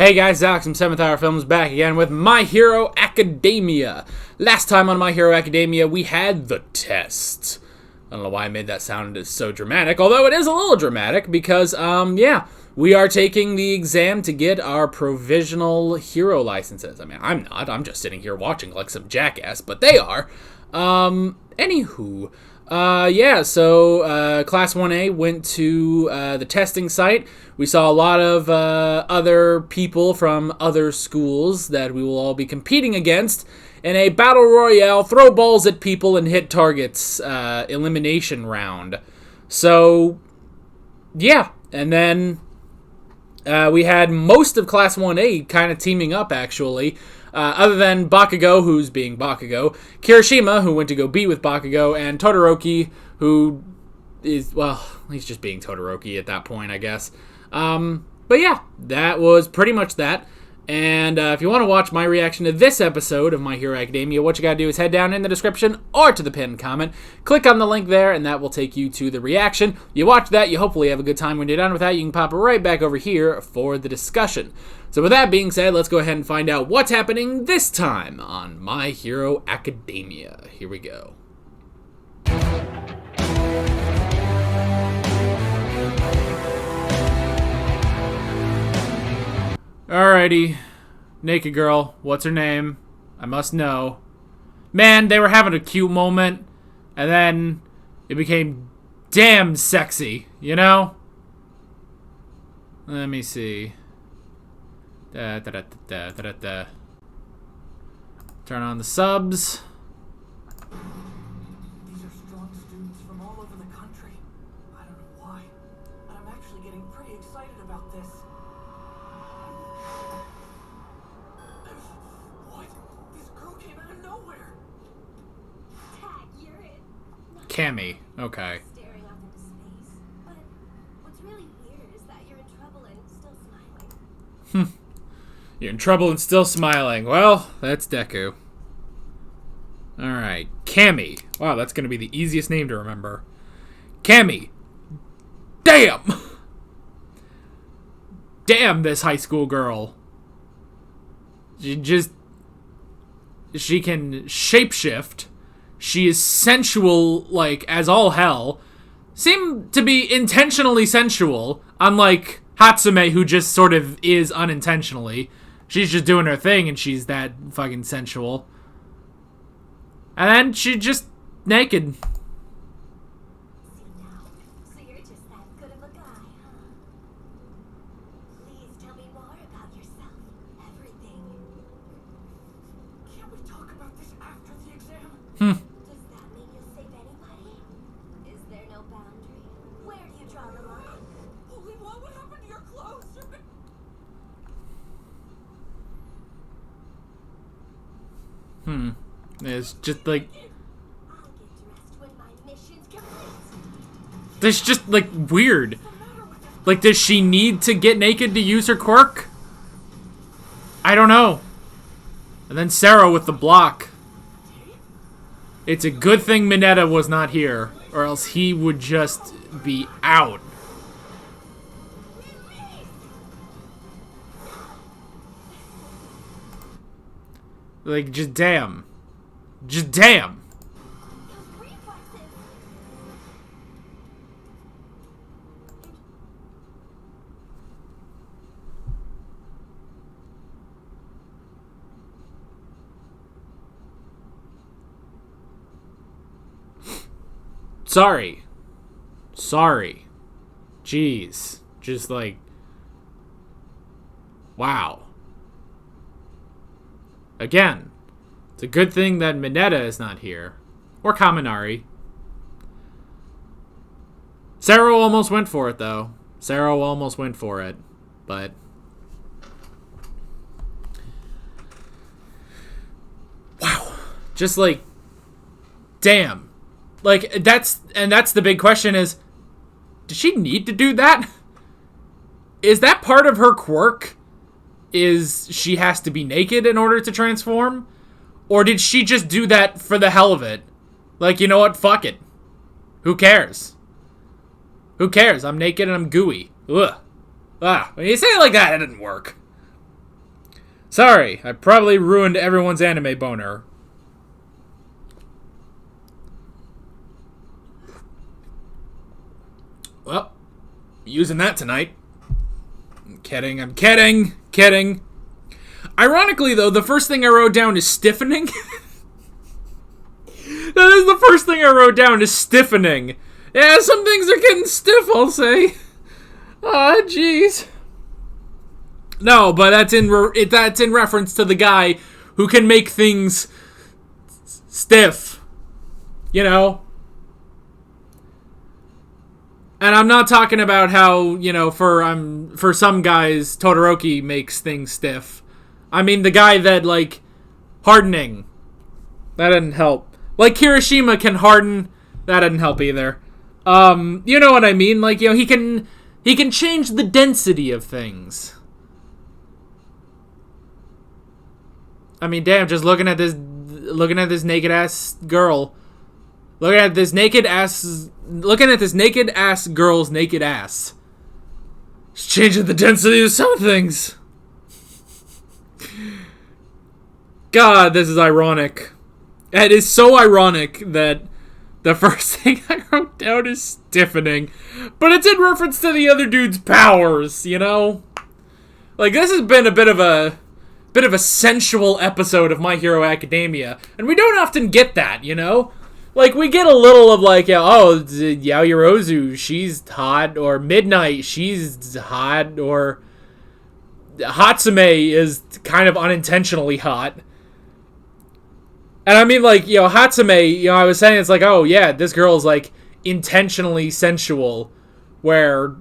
Hey guys, Alex from 7th Hour Films back again with My Hero Academia. Last time on My Hero Academia, we had the test. I don't know why I made that sound so dramatic, although it is a little dramatic because, we are taking the exam to get our provisional hero licenses. I mean, I'm not. I'm just sitting here watching like some jackass, but they are. Anywho. Class 1A went to the testing site. We saw a lot of other people from other schools that we will all be competing against in a battle royale, throw balls at people and hit targets elimination round. So, yeah. And then we had most of Class 1A kind of teaming up, actually. Other than Bakugo, who's being Bakugo, Kirishima, who went to go be with Bakugo, and Todoroki, who is, well, he's just being Todoroki at that point, I guess. But yeah, that was pretty much that. And if you want to watch my reaction to this episode of My Hero Academia, what you gotta do is head down in the description or to the pinned comment. Click on the link there, and that will take you to the reaction. You watch that, you hopefully have a good time. When you're done with that, you can pop right back over here for the discussion. So with that being said, let's go ahead and find out what's happening this time on My Hero Academia. Here we go. Alrighty. Naked girl. What's her name? I must know. Man, they were having a cute moment, and then it became damn sexy, you know? Let me see. Turn on the subs. These are strong students from all over the country. I don't know why, but I'm actually getting pretty excited about this. What? This girl came out of nowhere. Tag, you're it. Cammy. Okay. Staring off into space. But what's really weird is that you're in trouble and still smiling. You're in trouble and still smiling. Well, that's Deku. Alright. Cammy. Wow, that's going to be the easiest name to remember. Cammy. Damn! Damn, this high school girl. She can shapeshift. She is sensual, like, as all hell. Seem to be intentionally sensual, unlike Hatsume, who just sort of is unintentionally. She's just doing her thing, and she's that fucking sensual. And then she's just naked. See now, so you're just that good of a guy, huh? Please tell me more about yourself. Everything. Can't we talk about this after the exam? Does that mean you'll save anybody? Is there no boundary? Where do you draw the line? Holy, what happened to your clothes? It's just like... I'll get dressed when my mission's complete. This just, like, weird. Like, does she need to get naked to use her quirk? I don't know. And then Sarah with the block. It's a good thing Mineta was not here, or else he would just be out. Like, just damn. Just damn. Those reflexes. Sorry. Jeez. Just like... Wow. Again, it's a good thing that Mineta is not here. Or Kaminari. Sarah almost went for it, though. But... Wow. Just like... Damn. Like, that's the big question is... Does she need to do that? Is that part of her quirk? Is she has to be naked in order to transform? Or did she just do that for the hell of it? Like, you know what? Fuck it. Who cares? I'm naked and I'm gooey. Ugh. When you say it like that, it didn't work. Sorry, I probably ruined everyone's anime boner. Well, using that tonight. I'm kidding. Ironically, though, the first thing I wrote down is stiffening. That is the first thing I wrote down is stiffening. Yeah, some things are getting stiff, I'll say. Ah, jeez. No, but that's in reference to the guy who can make things stiff. You know? And I'm not talking about how, you know, for some guys, Todoroki makes things stiff. I mean the guy that, like, hardening. That didn't help. Like, Kirishima can harden. That didn't help either. You know what I mean? Like, you know, he can change the density of things. I mean, damn, just looking at this naked ass girl. Looking at this naked ass girl's naked ass. It's changing the density of some things. God, this is ironic. It is so ironic that the first thing I wrote down is stiffening. But it's in reference to the other dude's powers, you know? Like, this has been a bit of a sensual episode of My Hero Academia. And we don't often get that, you know? Like, we get a little of, like, oh, Yaoyorozu, she's hot. Or Midnight, she's hot. Or Hatsume is kind of unintentionally hot. And I mean, like, you know, Hatsume, you know, I was saying it's like, oh, yeah, this girl is, like, intentionally sensual. Where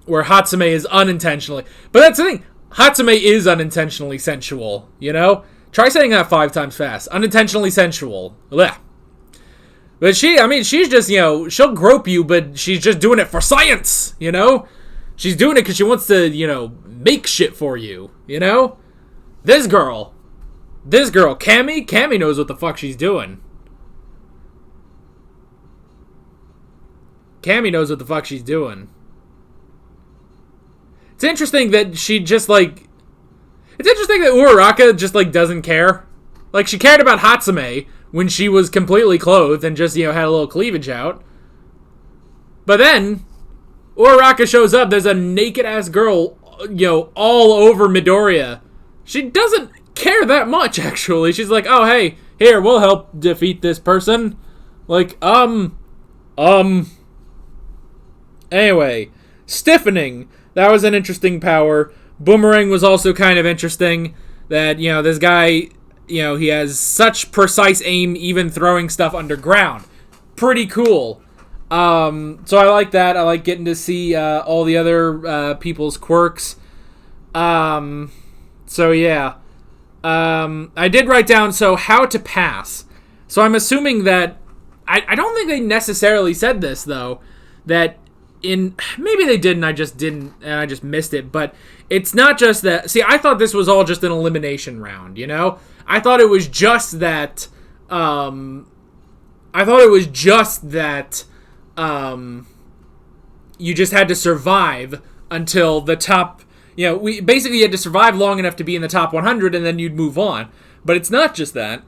Hatsume is unintentionally. But that's the thing. Hatsume is unintentionally sensual, you know? Try saying that 5 times fast. Unintentionally sensual. Blech. But she's just, you know, she'll grope you, but she's just doing it for science, you know? She's doing it because she wants to, you know, make shit for you, you know? This girl, Cammy knows what the fuck she's doing. Cammy knows what the fuck she's doing. It's interesting that she just, like... It's interesting that Uraraka just, like, doesn't care. Like, she cared about Hatsume when she was completely clothed and just, you know, had a little cleavage out. But then, Uraraka shows up, there's a naked-ass girl, you know, all over Midoriya. She doesn't care that much, actually. She's like, oh, hey, here, we'll help defeat this person. Like, Anyway, stiffening. That was an interesting power. Boomerang was also kind of interesting. That, you know, this guy, you know, he has such precise aim even throwing stuff underground. Pretty cool. So I like that. I like getting to see all the other people's quirks. So yeah. I did write down, so how to pass. So I'm assuming that... I don't think they necessarily said this, though. That... maybe they did and I just didn't, and I just missed it, but it's not just that. See, I thought this was all just an elimination round, you know? I thought it was just that, you just had to survive until the top, you know, you had to survive long enough to be in the top 100 and then you'd move on. But it's not just that.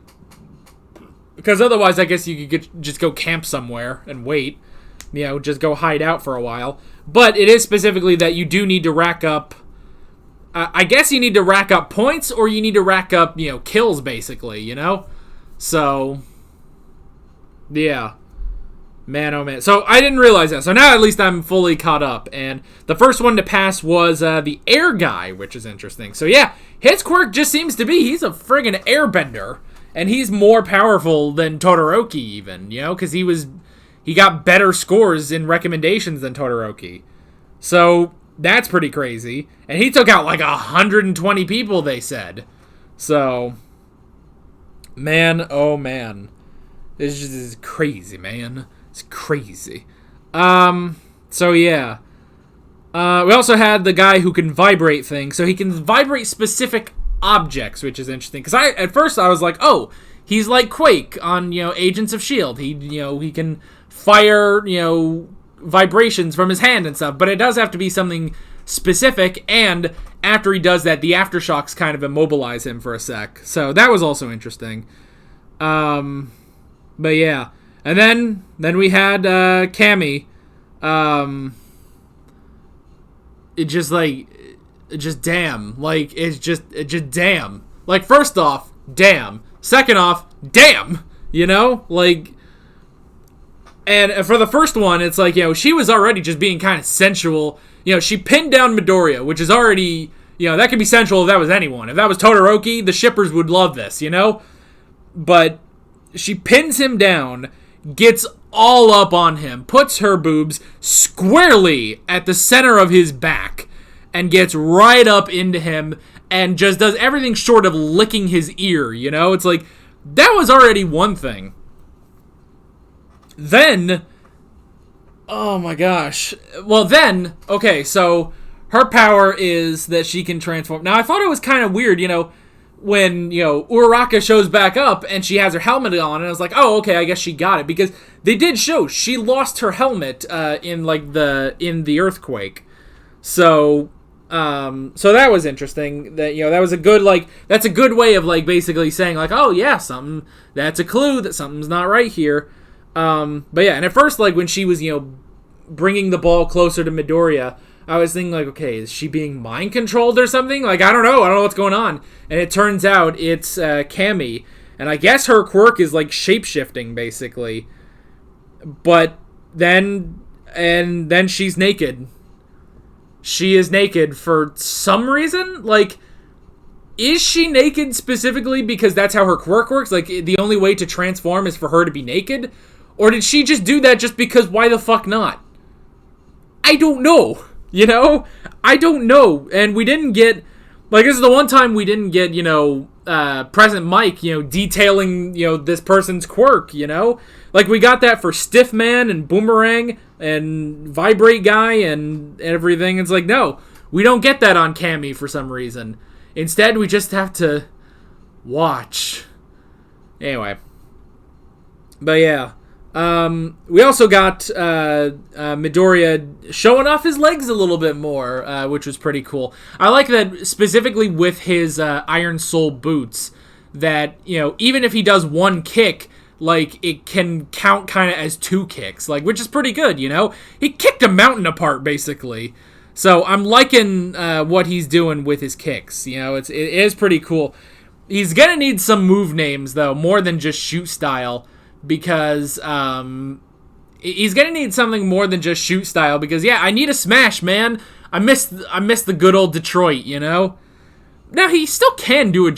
Because otherwise, I guess you could just go camp somewhere and wait. You know, just go hide out for a while. But it is specifically that you do need to rack up... I guess you need to rack up points, or you need to rack up, you know, kills, basically, you know? So, yeah. Man, oh man. So, I didn't realize that. So now at least I'm fully caught up. And the first one to pass was the air guy, which is interesting. So yeah, his quirk just seems to be, he's a friggin' airbender. And he's more powerful than Todoroki even, you know? Because he got better scores in recommendations than Todoroki. So, that's pretty crazy. And he took out like 120 people, they said. So, man, oh man. This is crazy, man. It's crazy. So yeah. We also had the guy who can vibrate things. So he can vibrate specific objects, which is interesting. Because at first I was like, oh, he's like Quake on, you know, Agents of S.H.I.E.L.D. He can fire, you know, vibrations from his hand and stuff, but it does have to be something specific, and after he does that, the aftershocks kind of immobilize him for a sec. So that was also interesting. But yeah. And then we had Cammy. It just damn. Like, it's just damn. Like, first off, damn. Second off, damn. You know? Like, and for the first one, it's like, she was already just being kind of sensual. She pinned down Midoriya, which is already, that could be sensual if that was anyone. If that was Todoroki, the shippers would love this, But she pins him down, gets all up on him, puts her boobs squarely at the center of his back, and gets right up into him, and just does everything short of licking his ear, It's like, that was already one thing. Then, oh my gosh. Well then, okay, so her power is that she can transform. Now, I thought it was kind of weird, when, Uraraka shows back up and she has her helmet on, and I was like, oh, okay, I guess she got it. Because they did show she lost her helmet in the earthquake. So that was interesting. That, that was a good, that's a good way of, basically saying, oh, yeah, that's a clue that something's not right here. But yeah, and at first, when she was, bringing the ball closer to Midoriya, I was thinking, okay, is she being mind controlled or something? I don't know what's going on. And it turns out it's Cammy, and I guess her quirk is shape-shifting, basically. But then she's naked. She is naked for some reason. Is she naked specifically because that's how her quirk works? The only way to transform is for her to be naked? Or did she just do that just because why the fuck not? I don't know. I don't know. And we didn't get, this is the one time we didn't get, Present Mike, detailing, this person's quirk, we got that for Stiff Man and Boomerang and Vibrate Guy and everything. It's no, we don't get that on Cammy for some reason. Instead, we just have to watch. Anyway. But yeah. We also got Midoriya showing off his legs a little bit more, which was pretty cool. I like that specifically with his Iron Soul boots, that, even if he does one kick, it can count kind of as two kicks, which is pretty good, He kicked a mountain apart, basically. So I'm liking what he's doing with his kicks, it is pretty cool. He's gonna need some move names, though, more than just shoot style. Because he's gonna need something more than just shoot style. Because I need a smash, man. I miss the good old Detroit, Now he still can do a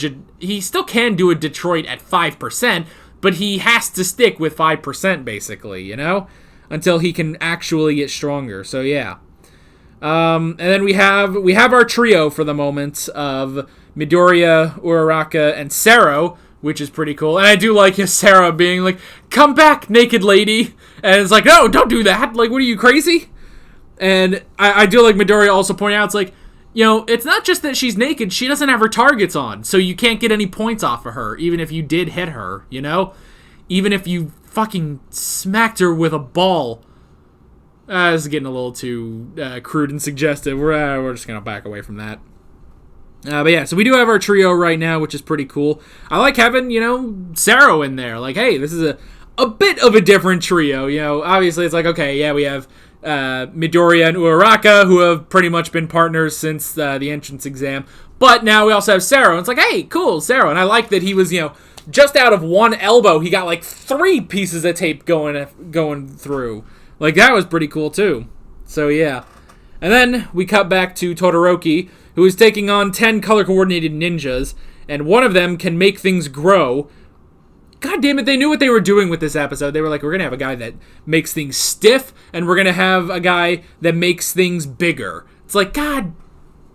Detroit at 5%, but he has to stick with 5% basically, until he can actually get stronger. So yeah. And then we have our trio for the moment of Midoriya, Uraraka, and Sero, which is pretty cool. And I do like his Sarah being like, come back, naked lady. And it's no, don't do that. What are you, crazy? And I do like Midoriya also pointing out, it's it's not just that she's naked, she doesn't have her targets on. So you can't get any points off of her, even if you did hit her, Even if you fucking smacked her with a ball. This is getting a little too crude and suggestive. We're just going to back away from that. But yeah, so we do have our trio right now, which is pretty cool. I like having, Sero in there. Hey, this is a bit of a different trio. Obviously it's okay, yeah, we have Midoriya and Uraraka, who have pretty much been partners since the entrance exam. But now we also have Sero, and it's hey, cool, Sero. And I like that he was, just out of one elbow, he got 3 pieces of tape going through. That was pretty cool, too. So, yeah. And then we cut back to Todoroki, who is taking on 10 color-coordinated ninjas, and one of them can make things grow. God damn it, they knew what they were doing with this episode. They were we're going to have a guy that makes things stiff, and we're going to have a guy that makes things bigger. It's God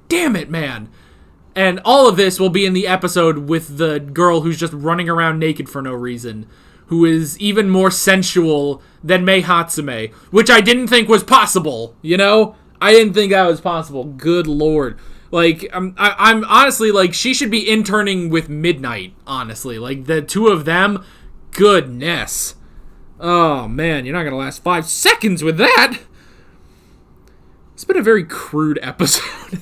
damn it, man. And all of this will be in the episode with the girl who's just running around naked for no reason, who is even more sensual than Mei Hatsume, which I didn't think was possible, I didn't think that was possible. Good lord. I'm honestly, she should be interning with Midnight, honestly. The two of them, goodness. Oh, man, you're not going to last 5 seconds with that. It's been a very crude episode.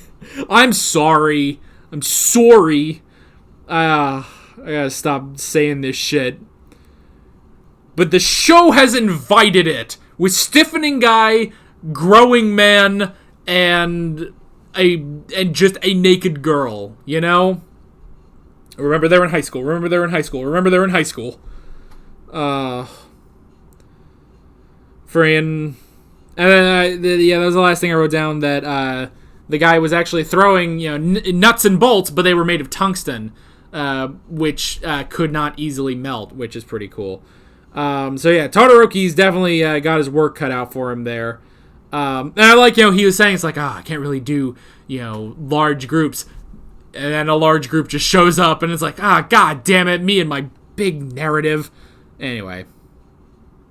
I'm sorry. I'm sorry. I gotta stop saying this shit. But the show has invited it with stiffening guy, growing man, and just a naked girl. You know. Remember they're in high school. Remember they're in high school. Remember they're in high school. And then that was the last thing I wrote down. That the guy was actually throwing nuts and bolts, but they were made of tungsten, which could not easily melt, which is pretty cool. So yeah, Todoroki's definitely got his work cut out for him there. And I like he was saying it's like I can't really do large groups, and then a large group just shows up and it's like god damn it, me and my big narrative. Anyway,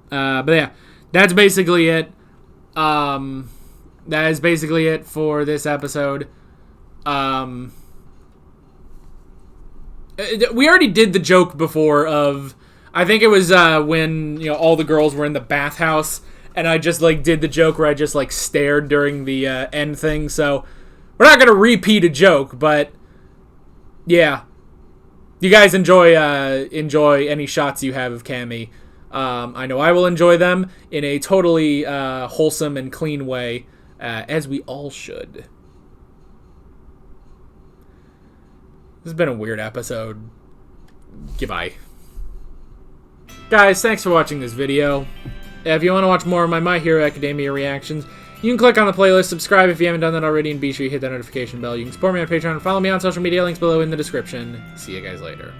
but yeah. That's basically it. That is basically it for this episode. We already did the joke before of, I think it was when all the girls were in the bathhouse, and I just did the joke where I just stared during the end thing. So we're not gonna repeat a joke, but yeah, you guys enjoy any shots you have of Cammy. I know I will enjoy them in a totally wholesome and clean way, as we all should. This has been a weird episode. Goodbye. Guys, thanks for watching this video. If you want to watch more of my My Hero Academia reactions, you can click on the playlist, subscribe if you haven't done that already, and be sure you hit that notification bell. You can support me on Patreon and follow me on social media, links below in the description. See you guys later.